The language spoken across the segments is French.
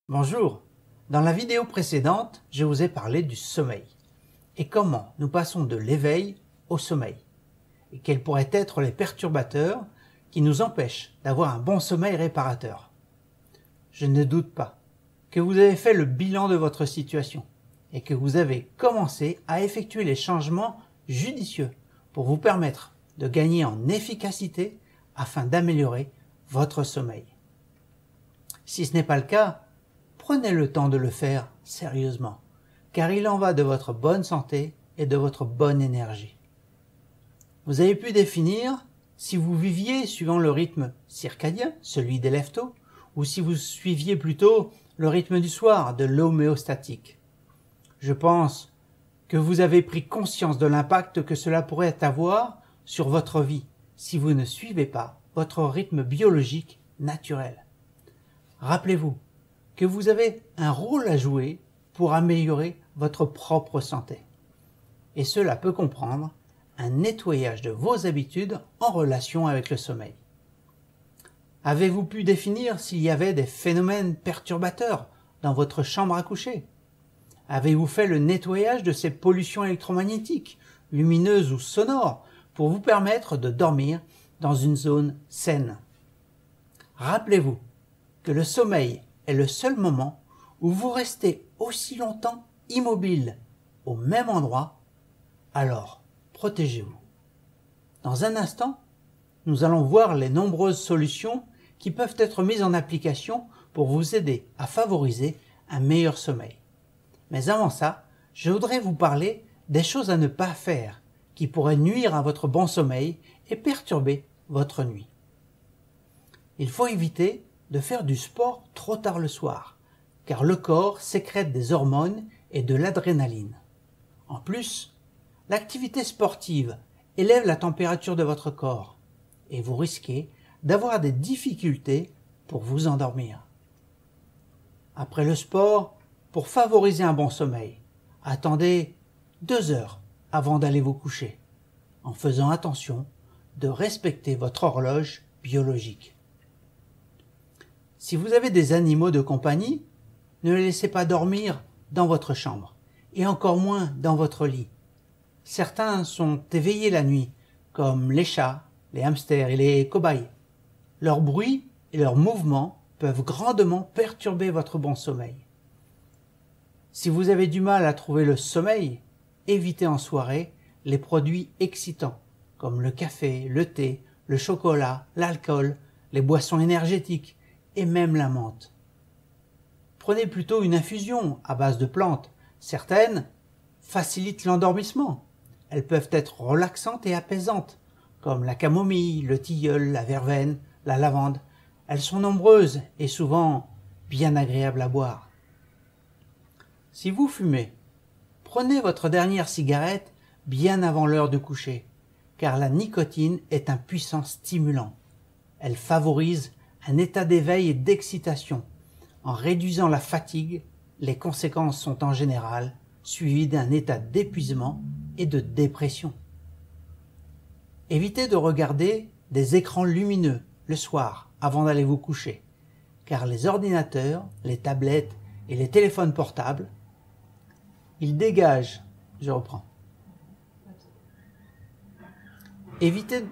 Bonjour, dans la vidéo précédente, je vous ai parlé du sommeil et comment nous passons de l'éveil au sommeil et quels pourraient être les perturbateurs qui nous empêchent d'avoir un bon sommeil réparateur. Je ne doute pas que vous avez fait le bilan de votre situation et que vous avez commencé à effectuer les changements judicieux pour vous permettre de gagner en efficacité afin d'améliorer votre sommeil. Si ce n'est pas le cas, prenez le temps de le faire sérieusement, car il en va de votre bonne santé et de votre bonne énergie. Vous avez pu définir si vous viviez suivant le rythme circadien, celui des lève-tôt, ou si vous suiviez plutôt le rythme du soir, de l'homéostatique. Je pense que vous avez pris conscience de l'impact que cela pourrait avoir sur votre vie si vous ne suivez pas votre rythme biologique naturel. Rappelez-vous que vous avez un rôle à jouer pour améliorer votre propre santé. Et cela peut comprendre un nettoyage de vos habitudes en relation avec le sommeil. Avez-vous pu définir s'il y avait des phénomènes perturbateurs dans votre chambre à coucher? Avez-vous fait le nettoyage de ces pollutions électromagnétiques, lumineuses ou sonores, pour vous permettre de dormir dans une zone saine? Rappelez-vous que le sommeil est le seul moment où vous restez aussi longtemps immobile au même endroit, alors protégez-vous. Dans un instant, nous allons voir les nombreuses solutions qui peuvent être mises en application pour vous aider à favoriser un meilleur sommeil. Mais avant ça, je voudrais vous parler des choses à ne pas faire qui pourraient nuire à votre bon sommeil et perturber votre nuit. Il faut éviter de faire du sport trop tard le soir, car le corps sécrète des hormones et de l'adrénaline. En plus, l'activité sportive élève la température de votre corps et vous risquez d'avoir des difficultés pour vous endormir. Après le sport, pour favoriser un bon sommeil, attendez 2 heures avant d'aller vous coucher, en faisant attention de respecter votre horloge biologique. Si vous avez des animaux de compagnie, ne les laissez pas dormir dans votre chambre, et encore moins dans votre lit. Certains sont éveillés la nuit, comme les chats, les hamsters et les cobayes. Leur bruit et leurs mouvements peuvent grandement perturber votre bon sommeil. Si vous avez du mal à trouver le sommeil, évitez en soirée les produits excitants, comme le café, le thé, le chocolat, l'alcool, les boissons énergétiques, et même la menthe. Prenez plutôt une infusion à base de plantes. Certaines facilitent l'endormissement. Elles peuvent être relaxantes et apaisantes, comme la camomille, le tilleul, la verveine, la lavande. Elles sont nombreuses et souvent bien agréables à boire. Si vous fumez, prenez votre dernière cigarette bien avant l'heure de coucher, car la nicotine est un puissant stimulant. Elle favorise un état d'éveil et d'excitation. En réduisant la fatigue, les conséquences sont en général suivies d'un état d'épuisement et de dépression. Évitez de regarder des écrans lumineux le soir avant d'aller vous coucher, car les ordinateurs, les tablettes et les téléphones portables, ils dégagent. Je reprends. Évitez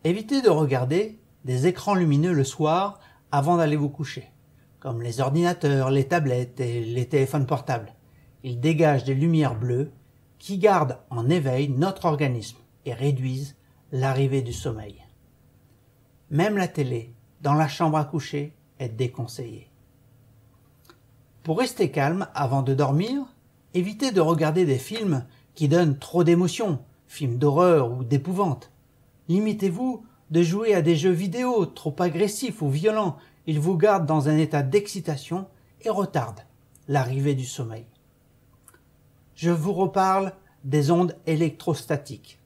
Évitez de regarder des écrans lumineux le soir avant d'aller vous coucher, comme les ordinateurs, les tablettes et les téléphones portables. Ils dégagent des lumières bleues qui gardent en éveil notre organisme et réduisent l'arrivée du sommeil. Même la télé dans la chambre à coucher est déconseillée. Pour rester calme avant de dormir, évitez de regarder des films qui donnent trop d'émotions, films d'horreur ou d'épouvante. Limitez-vous de jouer à des jeux vidéo trop agressifs ou violents. Ils vous gardent dans un état d'excitation et retardent l'arrivée du sommeil. Je vous reparle des ondes électrostatiques.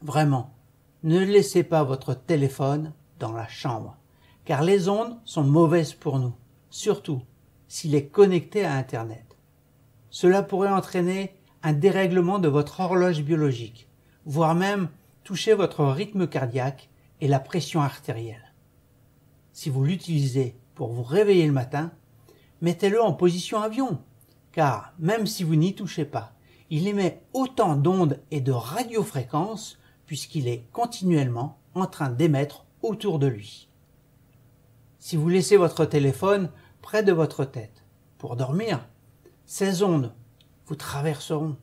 Vraiment, ne laissez pas votre téléphone dans la chambre, car les ondes sont mauvaises pour nous, surtout s'il est connecté à Internet. Cela pourrait entraîner un dérèglement de votre horloge biologique, voire même toucher votre rythme cardiaque et la pression artérielle. Si vous l'utilisez pour vous réveiller le matin, mettez-le en position avion, car même si vous n'y touchez pas, il émet autant d'ondes et de radiofréquences puisqu'il est continuellement en train d'émettre autour de lui. Si vous laissez votre téléphone près de votre tête pour dormir, ces ondes vous traverseront.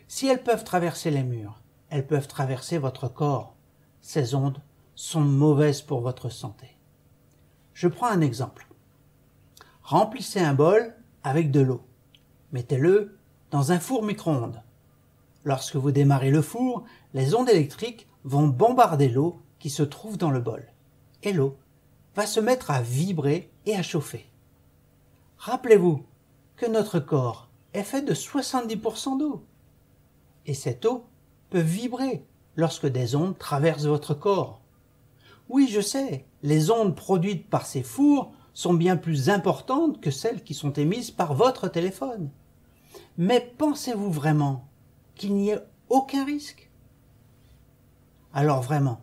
Si elles peuvent traverser les murs, elles peuvent traverser votre corps. Ces ondes sont mauvaises pour votre santé. Je prends un exemple. Remplissez un bol avec de l'eau. Mettez-le dans un four micro-ondes. Lorsque vous démarrez le four, les ondes électriques vont bombarder l'eau qui se trouve dans le bol. Et l'eau va se mettre à vibrer et à chauffer. Rappelez-vous que notre corps est fait de 70% d'eau. Et cette eau peut vibrer lorsque des ondes traversent votre corps. Oui, je sais, les ondes produites par ces fours sont bien plus importantes que celles qui sont émises par votre téléphone. Mais pensez-vous vraiment qu'il n'y ait aucun risque? Alors vraiment,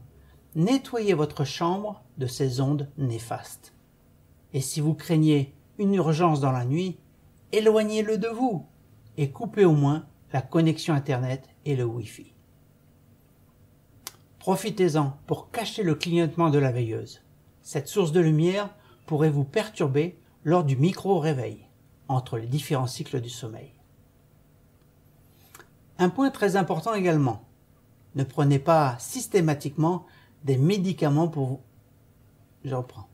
nettoyez votre chambre de ces ondes néfastes. Et si vous craignez une urgence dans la nuit, éloignez-le de vous et coupez au moins la connexion Internet et le Wi-Fi. Profitez-en pour cacher le clignotement de la veilleuse. Cette source de lumière pourrait vous perturber lors du micro-réveil, entre les différents cycles du sommeil. Un point très important également, ne prenez pas systématiquement des médicaments pour vous. Je reprends.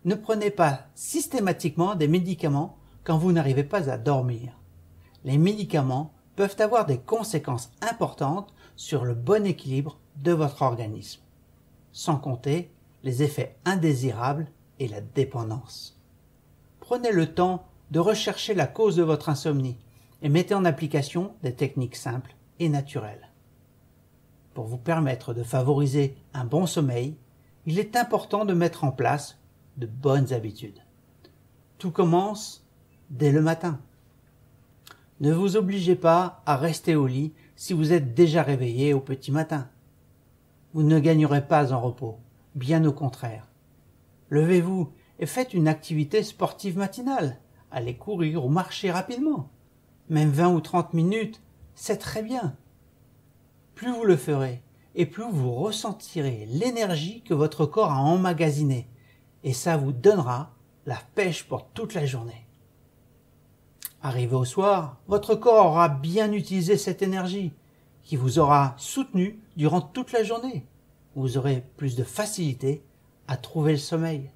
Ne prenez pas systématiquement des médicaments quand vous n'arrivez pas à dormir. Les médicaments peuvent avoir des conséquences importantes sur le bon équilibre de votre organisme, sans compter les effets indésirables et la dépendance. Prenez le temps de rechercher la cause de votre insomnie et mettez en application des techniques simples et naturelles. Pour vous permettre de favoriser un bon sommeil, il est important de mettre en place de bonnes habitudes. Tout commence dès le matin. Ne vous obligez pas à rester au lit si vous êtes déjà réveillé au petit matin. Vous ne gagnerez pas en repos, bien au contraire. Levez-vous et faites une activité sportive matinale. Allez courir ou marcher rapidement. Même 20 ou 30 minutes, c'est très bien. Plus vous le ferez, et plus vous ressentirez l'énergie que votre corps a emmagasinée, et ça vous donnera la pêche pour toute la journée. Arrivé au soir, votre corps aura bien utilisé cette énergie, qui vous aura soutenu durant toute la journée. Vous aurez plus de facilité à trouver le sommeil.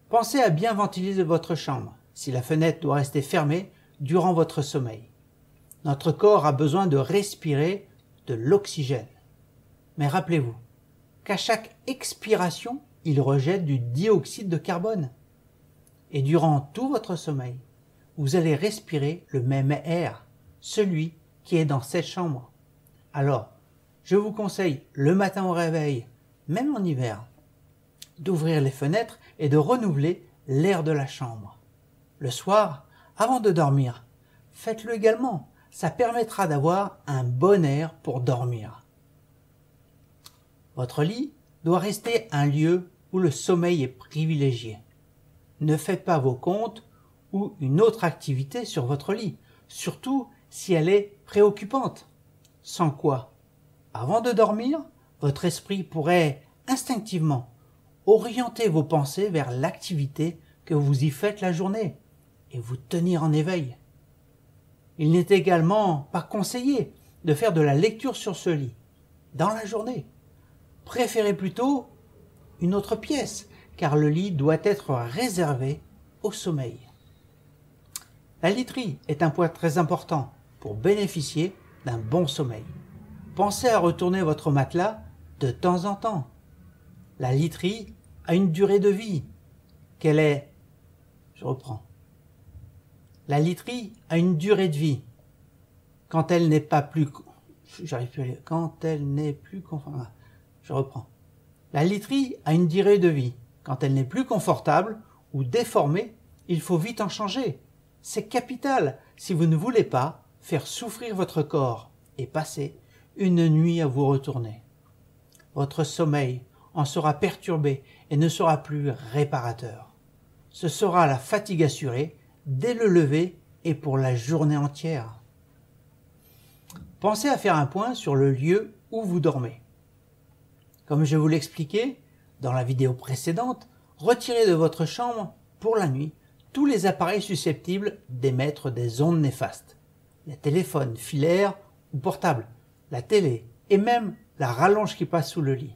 Pensez à bien ventiler votre chambre, si la fenêtre doit rester fermée durant votre sommeil. Notre corps a besoin de respirer de l'oxygène. Mais rappelez-vous qu'à chaque expiration, il rejette du dioxyde de carbone. Et durant tout votre sommeil, vous allez respirer le même air, celui qui est dans cette chambre. Alors, je vous conseille le matin au réveil, même en hiver, d'ouvrir les fenêtres et de renouveler l'air de la chambre. Le soir, avant de dormir, faites-le également. Ça permettra d'avoir un bon air pour dormir. Votre lit doit rester un lieu où le sommeil est privilégié. Ne faites pas vos comptes ou une autre activité sur votre lit, surtout si elle est préoccupante. Sans quoi, avant de dormir, votre esprit pourrait instinctivement orienter vos pensées vers l'activité que vous y faites la journée et vous tenir en éveil. Il n'est également pas conseillé de faire de la lecture sur ce lit, dans la journée. Préférez plutôt une autre pièce, car le lit doit être réservé au sommeil. La literie est un point très important pour bénéficier d'un bon sommeil. Pensez à retourner votre matelas de temps en temps. La literie a une durée de vie. Quelle est? Je reprends. La literie a une durée de vie. Quand elle n'est pas plus... Quand elle n'est plus confortable... Je reprends. La literie a une durée de vie. Quand elle n'est plus confortable ou déformée, il faut vite en changer. C'est capital si vous ne voulez pas faire souffrir votre corps et passer une nuit à vous retourner. Votre sommeil en sera perturbé et ne sera plus réparateur. Ce sera la fatigue assurée dès le lever et pour la journée entière. Pensez à faire un point sur le lieu où vous dormez. Comme je vous l'expliquais dans la vidéo précédente, retirez de votre chambre pour la nuit tous les appareils susceptibles d'émettre des ondes néfastes. Les téléphones filaires ou portables, la télé et même la rallonge qui passe sous le lit.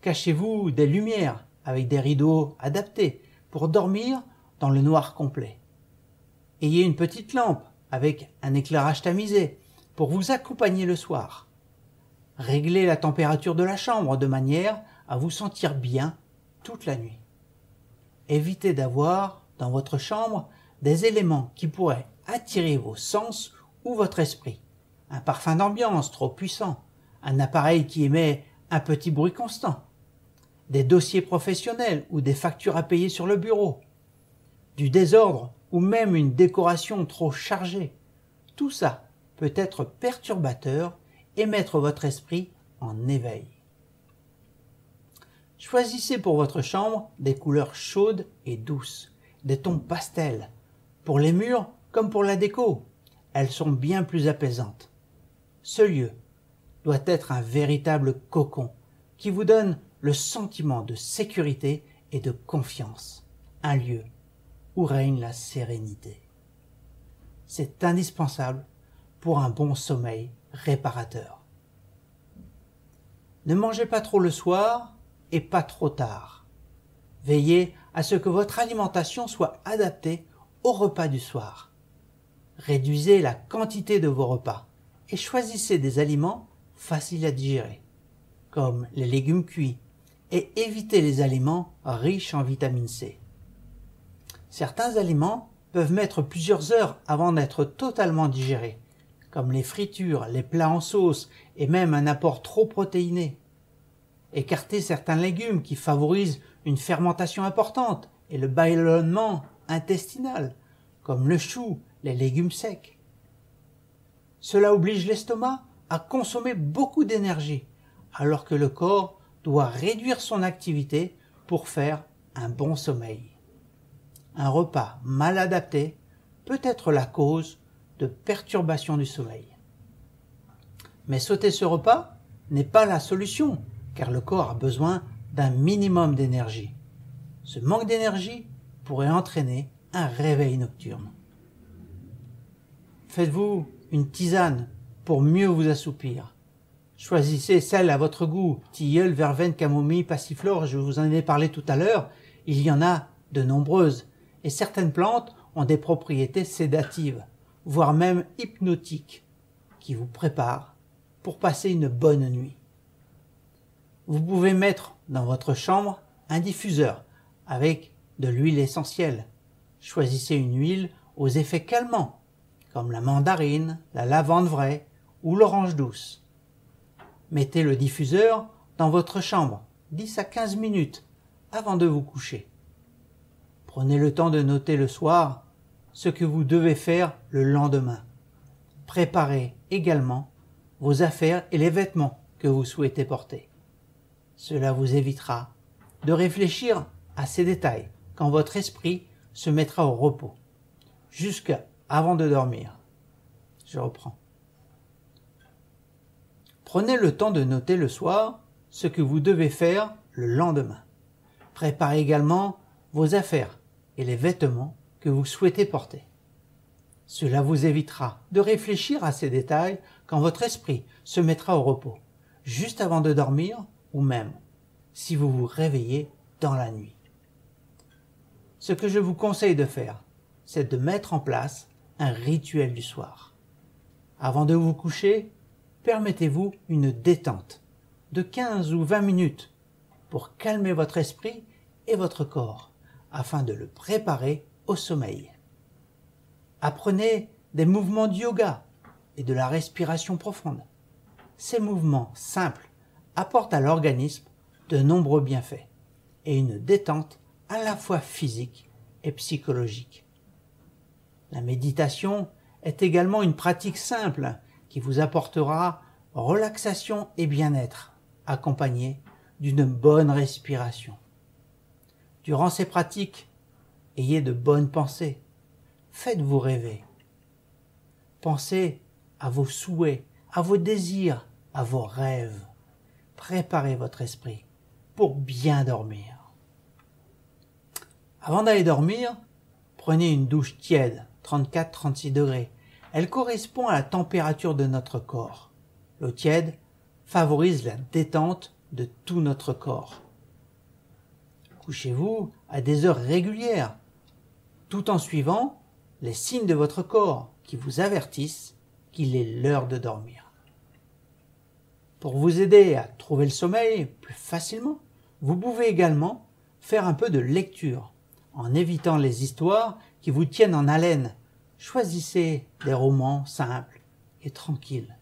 Cachez-vous des lumières avec des rideaux adaptés pour dormir dans le noir complet. Ayez une petite lampe avec un éclairage tamisé pour vous accompagner le soir. Réglez la température de la chambre de manière à vous sentir bien toute la nuit. Évitez d'avoir dans votre chambre des éléments qui pourraient attirer vos sens ou votre esprit. Un parfum d'ambiance trop puissant, un appareil qui émet un petit bruit constant, des dossiers professionnels ou des factures à payer sur le bureau, du désordre ou même une décoration trop chargée. Tout ça peut être perturbateur et mettre votre esprit en éveil. Choisissez pour votre chambre des couleurs chaudes et douces, des tons pastels, pour les murs comme pour la déco. Elles sont bien plus apaisantes. Ce lieu doit être un véritable cocon qui vous donne le sentiment de sécurité et de confiance. Un lieu où règne la sérénité. C'est indispensable pour un bon sommeil réparateur. Ne mangez pas trop le soir et pas trop tard. Veillez à ce que votre alimentation soit adaptée au repas du soir. Réduisez la quantité de vos repas et choisissez des aliments faciles à digérer, comme les légumes cuits, et évitez les aliments riches en vitamine C. Certains aliments peuvent mettre plusieurs heures avant d'être totalement digérés, comme les fritures, les plats en sauce et même un apport trop protéiné. Écartez certains légumes qui favorisent une fermentation importante et le ballonnement intestinal, comme le chou, les légumes secs. Cela oblige l'estomac à consommer beaucoup d'énergie, alors que le corps doit réduire son activité pour faire un bon sommeil. Un repas mal adapté peut être la cause de perturbations du sommeil. Mais sauter ce repas n'est pas la solution, car le corps a besoin d'un minimum d'énergie. Ce manque d'énergie pourrait entraîner un réveil nocturne. Faites-vous une tisane pour mieux vous assoupir. Choisissez celle à votre goût, tilleul, verveine, camomille, passiflore, je vous en ai parlé tout à l'heure, il y en a de nombreuses, et certaines plantes ont des propriétés sédatives, voire même hypnotiques, qui vous préparent pour passer une bonne nuit. Vous pouvez mettre dans votre chambre un diffuseur avec de l'huile essentielle. Choisissez une huile aux effets calmants, comme la mandarine, la lavande vraie ou l'orange douce. Mettez le diffuseur dans votre chambre 10 à 15 minutes avant de vous coucher. Prenez le temps de noter le soir ce que vous devez faire le lendemain. Préparez également vos affaires et les vêtements que vous souhaitez porter. Cela vous évitera de réfléchir à ces détails quand votre esprit se mettra au repos, jusqu'avant de dormir. Je reprends. Prenez le temps de noter le soir ce que vous devez faire le lendemain. Préparez également vos affaires et les vêtements que vous souhaitez porter. Cela vous évitera de réfléchir à ces détails quand votre esprit se mettra au repos, juste avant de dormir ou même si vous vous réveillez dans la nuit. Ce que je vous conseille de faire, c'est de mettre en place un rituel du soir. Avant de vous coucher, permettez-vous une détente de 15 ou 20 minutes pour calmer votre esprit et votre corps afin de le préparer au sommeil. Apprenez des mouvements de yoga et de la respiration profonde. Ces mouvements simples apportent à l'organisme de nombreux bienfaits et une détente à la fois physique et psychologique. La méditation est également une pratique simple qui vous apportera relaxation et bien-être, accompagnée d'une bonne respiration. Durant ces pratiques, ayez de bonnes pensées. Faites-vous rêver. Pensez à vos souhaits, à vos désirs, à vos rêves. Préparez votre esprit pour bien dormir. Avant d'aller dormir, prenez une douche tiède, 34-36 degrés. Elle correspond à la température de notre corps. L'eau tiède favorise la détente de tout notre corps. Couchez-vous à des heures régulières, tout en suivant les signes de votre corps qui vous avertissent qu'il est l'heure de dormir. Pour vous aider à trouver le sommeil plus facilement, vous pouvez également faire un peu de lecture en évitant les histoires qui vous tiennent en haleine. Choisissez des romans simples et tranquilles.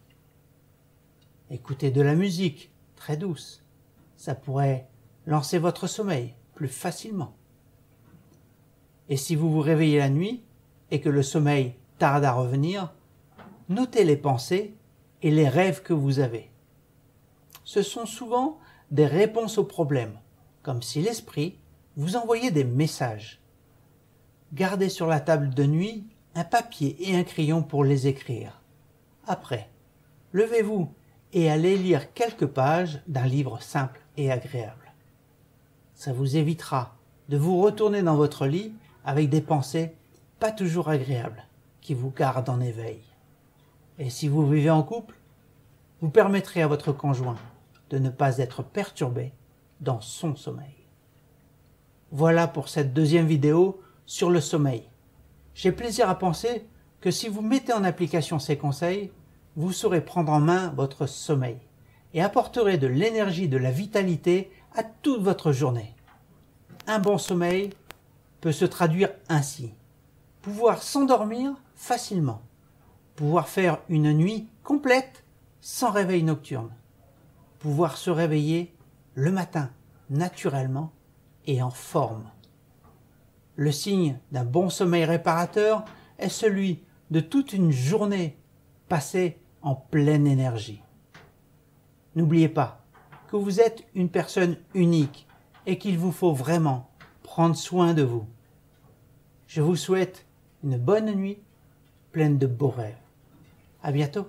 Écoutez de la musique très douce. Ça pourrait lancer votre sommeil plus facilement. Et si vous vous réveillez la nuit et que le sommeil tarde à revenir, notez les pensées et les rêves que vous avez. Ce sont souvent des réponses aux problèmes, comme si l'esprit vous envoyait des messages. Gardez sur la table de nuit un papier et un crayon pour les écrire. Après, levez-vous et allez lire quelques pages d'un livre simple et agréable. Ça vous évitera de vous retourner dans votre lit avec des pensées pas toujours agréables qui vous gardent en éveil. Et si vous vivez en couple, vous permettrez à votre conjoint de ne pas être perturbé dans son sommeil. Voilà pour cette deuxième vidéo sur le sommeil. J'ai plaisir à penser que si vous mettez en application ces conseils, vous saurez prendre en main votre sommeil et apporterez de l'énergie, de la vitalité à toute votre journée. Un bon sommeil peut se traduire ainsi. Pouvoir s'endormir facilement. Pouvoir faire une nuit complète sans réveil nocturne. Pouvoir se réveiller le matin naturellement et en forme. Le signe d'un bon sommeil réparateur est celui de toute une journée passée en pleine énergie. N'oubliez pas que vous êtes une personne unique et qu'il vous faut vraiment prendre soin de vous. Je vous souhaite une bonne nuit pleine de beaux rêves. À bientôt.